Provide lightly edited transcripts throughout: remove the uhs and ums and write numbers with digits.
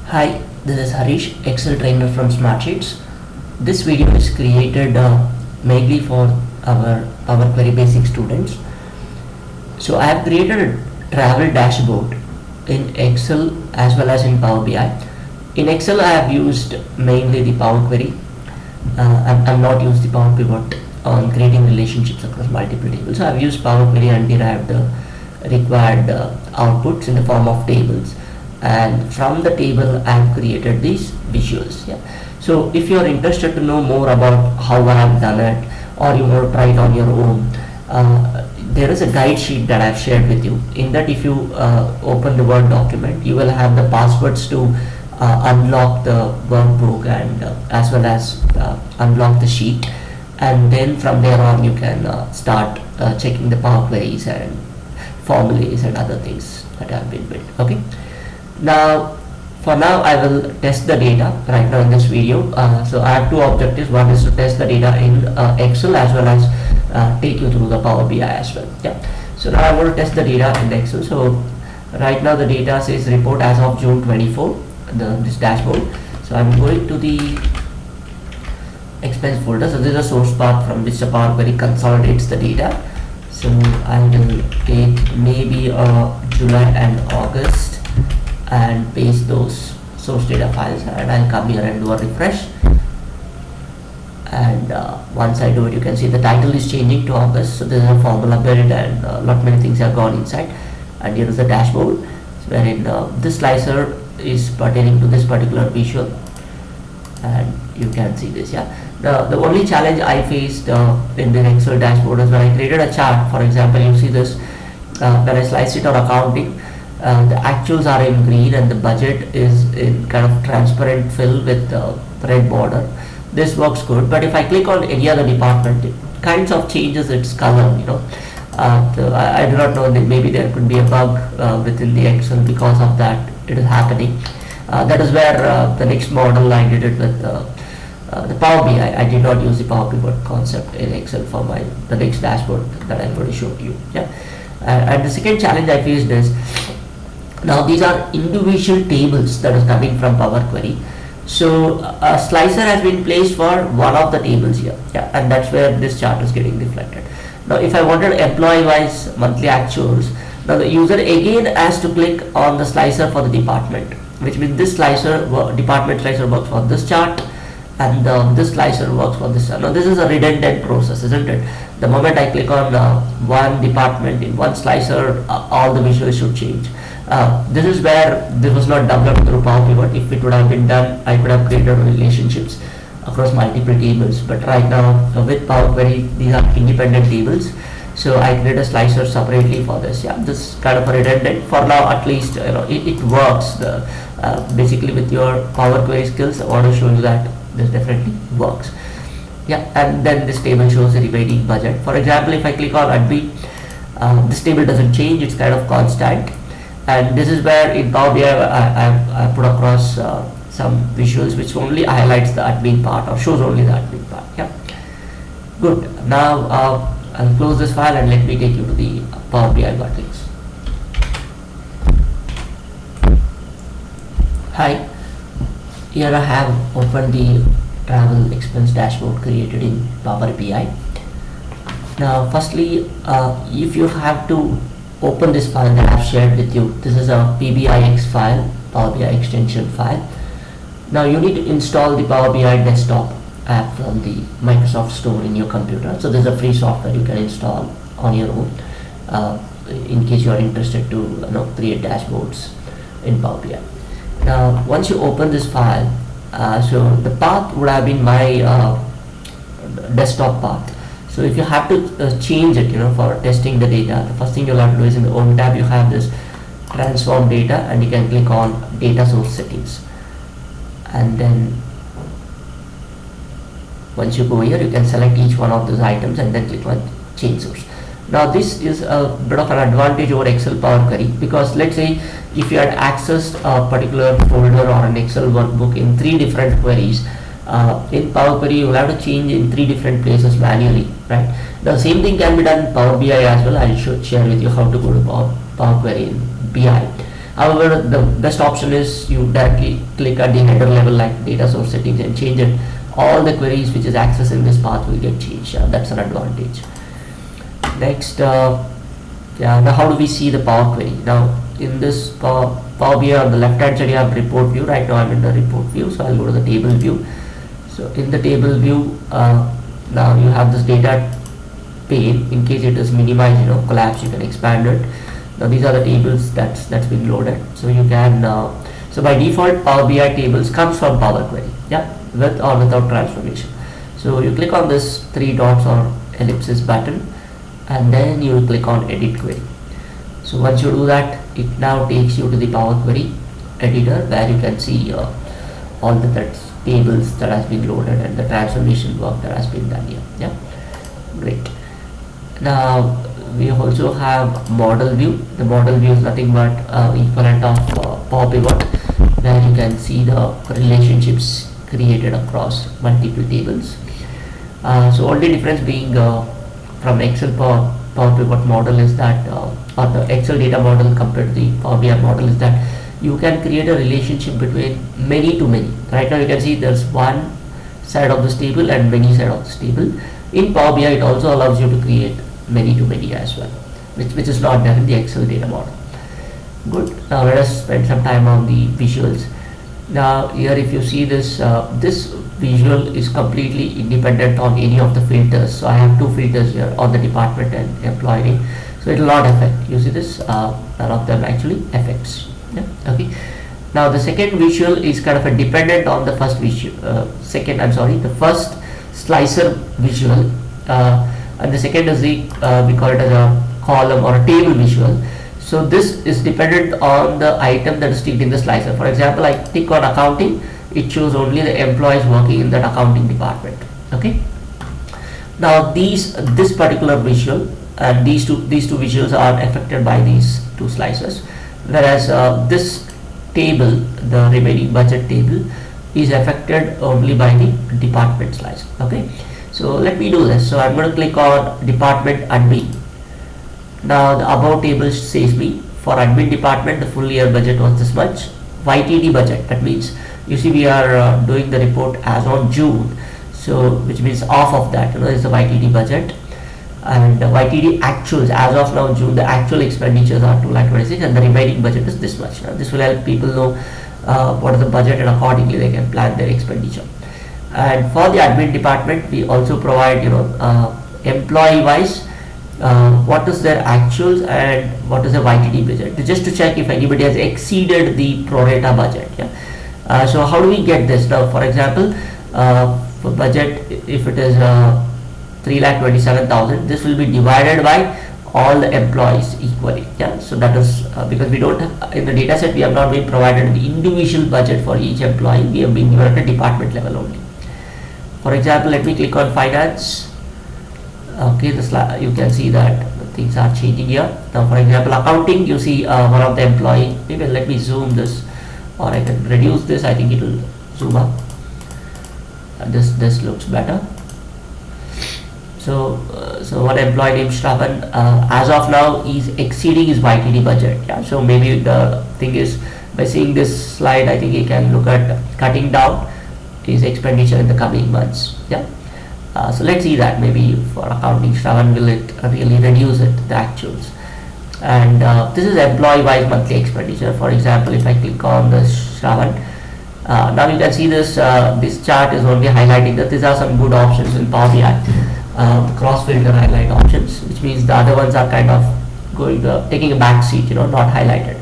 Hi, this is Harish, Excel trainer from Smartsheets. This video is created mainly for our Power Query Basic students. So I have created a travel dashboard in Excel as well as in Power BI. In Excel I have used mainly the Power Query. I'm not used the Power Pivot on creating relationships across multiple tables. So I have used Power Query and derived required outputs in the form of tables, and from the table I have created these visuals. So if you are interested to know more about how I have done it, or you want to try it on your own, there is a guide sheet that I have shared with you. In that, if you open the Word document, you will have the passwords to unlock the workbook and as well as unlock the sheet, and then from there on you can start checking the Power Queries and formulas and other things that have been built. Okay. Now, for now, I will test the data right now in this video. So I have two objectives. One is to test the data in Excel as well as take you through the Power BI as well. So now I want to test the data in Excel. So right now the data says report as of June 24. This dashboard. So I'm going to the expense folder. So this is a source path from which the Power Query consolidates the data. So I will take maybe July and August and paste those source data files, and I'll come here and do a refresh. And once I do it, you can see the title is changing to August. So there is a formula build and lot many things have gone inside. And here is the dashboard, wherein this slicer is pertaining to this particular visual, and you can see this. The only challenge I faced in the Excel dashboard is when I created a chart. For example, you see this when I slice it on accounting, the actuals are in green and the budget is in kind of transparent fill with red border. This works good, but if I click on any other department, it kinds of changes its color. I do not know, that maybe there could be a bug within the Excel because of that it is happening. That is where the next model I did it with the Power BI. I did not use the Power Pivot concept in Excel for the next dashboard that I'm going to show to you. And the second challenge I faced is, now these are individual tables that is coming from Power Query. So a slicer has been placed for one of the tables here, and that's where this chart is getting reflected. Now if I wanted employee wise monthly actuals, now the user again has to click on the slicer for the department, which means this department slicer works for this chart, and this slicer works for this chart. Now this is a redundant process, isn't it? The moment I click on one department in one slicer, all the visuals should change. This is where this was not developed through Power Pivot. If it would have been done, I could have created relationships across multiple tables. But right now with Power Query, these are independent tables. So I create a slicer separately for this. This kind of a redundant. For now, at least it works. Basically with your Power Query skills, I want to show you that this definitely works. And then this table shows the remaining budget. For example, if I click on admin, this table doesn't change. It's kind of constant. And this is where in Power BI I put across some visuals which only highlights the admin part or shows only the admin part. Good. Now I'll close this file and let me take you to the Power BI buttons. Hi. Here I have opened the travel expense dashboard created in Power BI. Now firstly, if you have to open this file that I have shared with you, this is a PBIX file, Power BI extension file. Now you need to install the Power BI desktop app from the Microsoft Store in your computer. So this is a free software you can install on your own in case you are interested to create dashboards in Power BI. Now once you open this file, so the path would have been my desktop path. So if you have to change it, for testing the data, the first thing you'll have to do is in the Home tab you have this transform data, and you can click on data source settings, and then once you go here you can select each one of those items and then click on change source. Now this is a bit of an advantage over Excel Power Query, because let's say if you had accessed a particular folder or an Excel workbook in 3 different queries, in Power Query you will have to change in 3 different places manually, right? The same thing can be done in Power BI as well. I should share with you how to go to Power Query in BI. However, the best option is you directly click at the header level like data source settings and change it. All the queries which is accessing this path will get changed. That's an advantage. Next, now how do we see the Power Query? Now in this Power BI, on the left hand side you have report view. Right now I'm in the report view, so I'll go to the table view. So in the table view, now you have this data pane. In case it is minimized, collapse, you can expand it. Now these are the tables that's been loaded. So you can so by default Power BI tables comes from Power Query, with or without transformation. So you click on this three dots or ellipsis button, and then you will click on edit query. So once you do that, it now takes you to the Power Query editor where you can see all the tables that has been loaded and the transformation work that has been done here. Great. Now we also have model view. The model view is nothing but equivalent of Power Pivot, where you can see the relationships created across multiple tables. So only difference being from Excel Power Pivot model is that, or the Excel data model compared to the Power BI model, is that you can create a relationship between many to many. Right now you can see there's one side of this table and many side of this table. In Power BI it also allows you to create many to many as well, which is not there in the Excel data model. Good. Now let us spend some time on the visuals. Now here if you see this, this visual is completely independent on any of the filters. So I have two filters here on the department and employee name. So it will not affect. You see this, none of them actually affects. Okay. Now the second visual is kind of a dependent on the first visual. The first slicer visual, and the second is the we call it as a column or a table visual. So this is dependent on the item that is ticked in the slicer. For example, I click on accounting, it shows only the employees working in that accounting department. Okay. Now this particular visual and these two visuals are affected by these two slicers, whereas this table, the remaining budget table, is affected only by the department slicer. Okay. So let me do this. So I'm going to click on department admin. Now the above table says me for admin department the full year budget was this much. YTD budget, that means you see we are doing the report as on June, so which means off of that is the YTD budget, and the YTD actuals as of now June, the actual expenditures are 2,26,000 and the remaining budget is this much. Now this will help people know what is the budget, and accordingly they can plan their expenditure. And for the admin department we also provide employee wise what is their actuals and what is the YTD budget, just to check if anybody has exceeded the pro rata budget. So how do we get this? Now for example, for budget, if it is 3,27,000, this will be divided by all the employees equally. So that is because we don't have, in the data set we have not been provided the individual budget for each employee, we have been given at a department level only. For example, let me click on finance. Okay, you can see that things are changing here. Now for example, accounting, you see one of the employee, maybe let me zoom this, or I can reduce this. I think it will zoom up. This looks better. So one employee named Shravan, as of now is exceeding his YTD budget. So maybe the thing is, by seeing this slide, I think he can look at cutting down his expenditure in the coming months. So let's see that maybe for accounting, Shravan, will it really reduce it, the actuals. And this is employee wise monthly expenditure. For example, if I click on the Shravan, now you can see this this chart is only highlighting that these are some good options in Power BI, cross filter highlight options, which means the other ones are kind of going taking a back seat, not highlighted.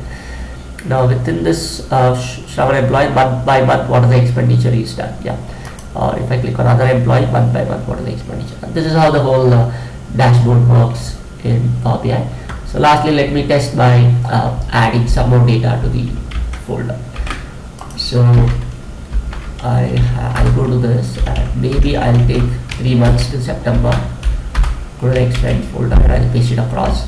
Now within this Shravan employee, month by month what is the expenditure is done. Or if I click on other employee, month by month what is the expenditure. And this is how the whole dashboard works in Power BI. So lastly, let me test by adding some more data to the folder. So I'll go to this, and maybe I'll take 3 months till September, go to the expense folder and I'll paste it across.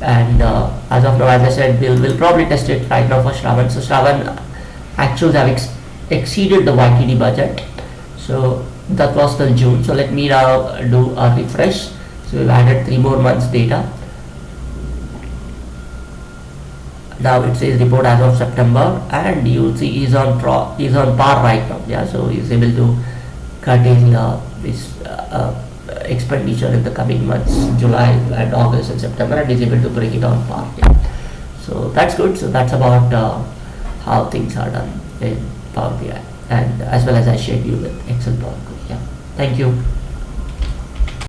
And as of now, as I said, we'll probably test it right now for Shravan. So Shravan actuals have exceeded the YTD budget. So that was till June. So let me now do a refresh. So we've added 3 more months data. Now it says report as of September, and you'll see he's on par right now. Yeah, so he's able to cut his expenditure in the coming months, July and August and September, and is able to bring it on par. Yeah. So that's good. So that's about how things are done in Power BI, and as well as I shared you with Excel Power. Yeah. Thank you.